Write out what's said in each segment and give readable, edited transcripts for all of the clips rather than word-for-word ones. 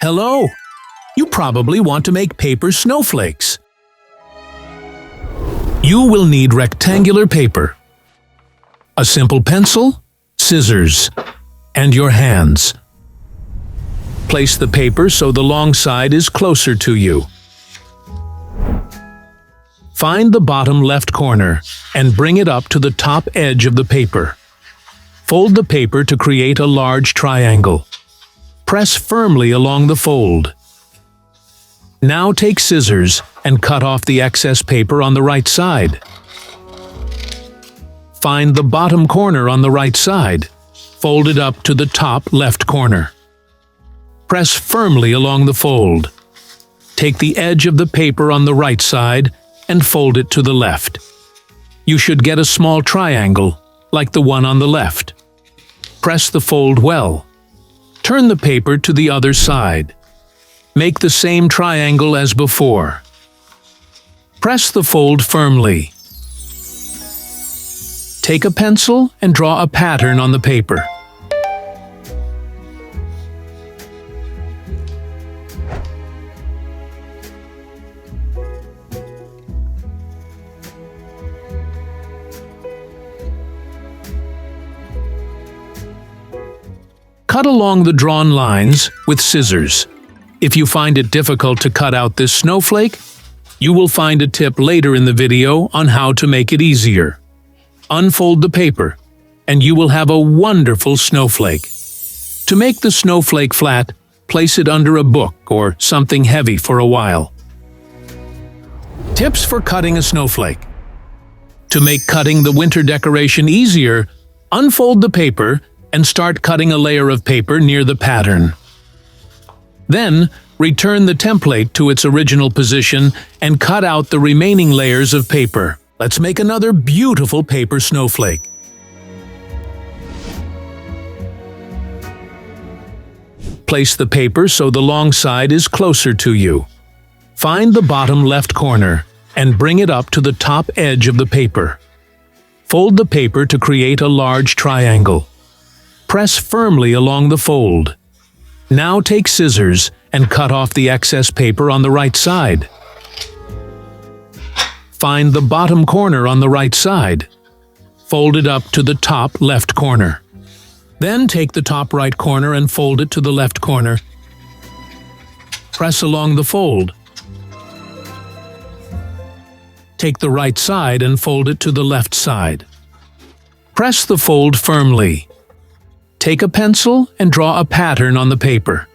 Hello! You probably want to make paper snowflakes. You will need rectangular paper, a simple pencil, scissors, and your hands. Place the paper so the long side is closer to you. Find the bottom left corner and bring it up to the top edge of the paper. Fold the paper to create a large triangle. Press firmly along the fold. Now take scissors and cut off the excess paper on the right side. Find the bottom corner on the right side. Fold it up to the top left corner. Press firmly along the fold. Take the edge of the paper on the right side and fold it to the left. You should get a small triangle, like the one on the left. Press the fold well. Turn the paper to the other side. Make the same triangle as before. Press the fold firmly. Take a pencil and draw a pattern on the paper. Cut along the drawn lines with scissors. If you find it difficult to cut out this snowflake, you will find a tip later in the video on how to make it easier. Unfold the paper, and you will have a wonderful snowflake. To make the snowflake flat, place it under a book or something heavy for a while. Tips for cutting a snowflake. To make cutting the winter decoration easier, unfold the paper and start cutting a layer of paper near the pattern. Then, return the template to its original position and cut out the remaining layers of paper. Let's make another beautiful paper snowflake. Place the paper so the long side is closer to you. Find the bottom left corner and bring it up to the top edge of the paper. Fold the paper to create a large triangle. Press firmly along the fold. Now take scissors and cut off the excess paper on the right side. Find the bottom corner on the right side. Fold it up to the top left corner. Then take the top right corner and fold it to the left corner. Press along the fold. Take the right side and fold it to the left side. Press the fold firmly. Take a pencil and draw a pattern on the paper.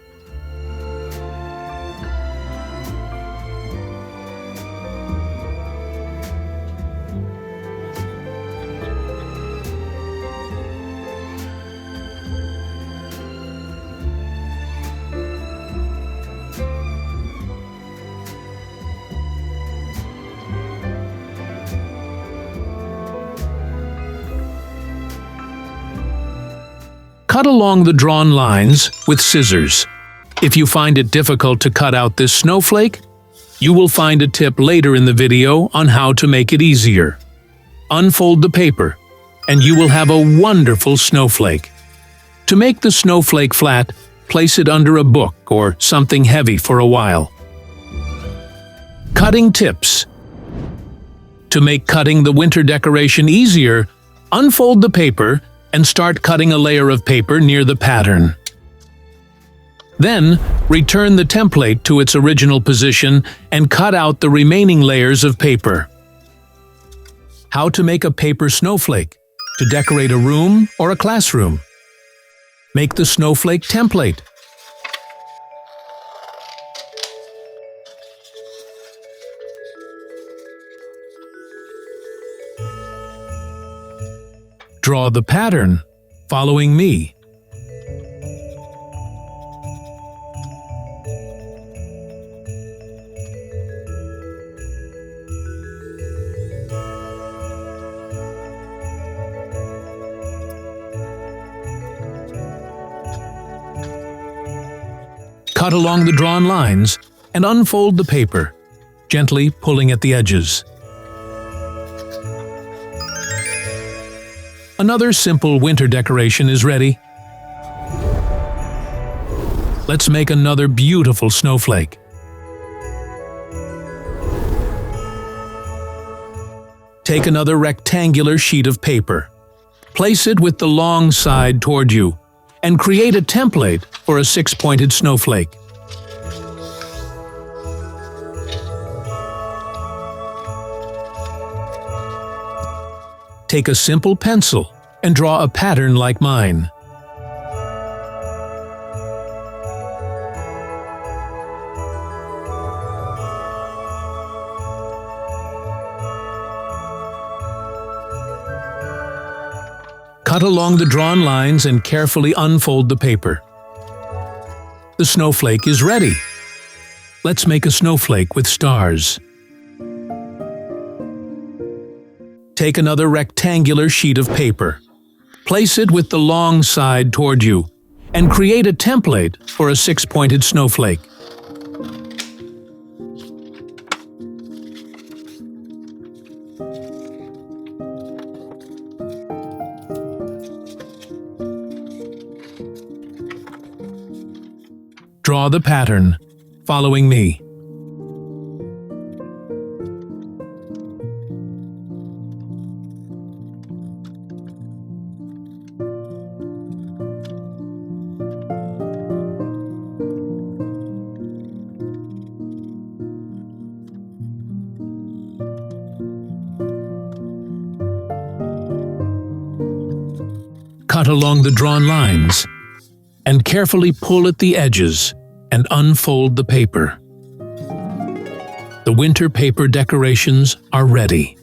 Cut along the drawn lines with scissors. If you find it difficult to cut out this snowflake, you will find a tip later in the video on how to make it easier. Unfold the paper, and you will have a wonderful snowflake. To make the snowflake flat, place it under a book or something heavy for a while. Cutting tips. To make cutting the winter decoration easier, unfold the paper and start cutting a layer of paper near the pattern. Then, return the template to its original position and cut out the remaining layers of paper. How to make a paper snowflake to decorate a room or a classroom. Make the snowflake template. Draw the pattern, following me. Cut along the drawn lines and unfold the paper, gently pulling at the edges. Another simple winter decoration is ready. Let's make another beautiful snowflake. Take another rectangular sheet of paper. Place it with the long side toward you, and create a template for a six-pointed snowflake. Take a simple pencil and draw a pattern like mine. Cut along the drawn lines and carefully unfold the paper. The snowflake is ready. Let's make a snowflake with stars. Take another rectangular sheet of paper. Place it with the long side toward you, and create a template for a six-pointed snowflake. Draw the pattern, following me. Cut along the drawn lines, and carefully pull at the edges and unfold the paper. The winter paper decorations are ready.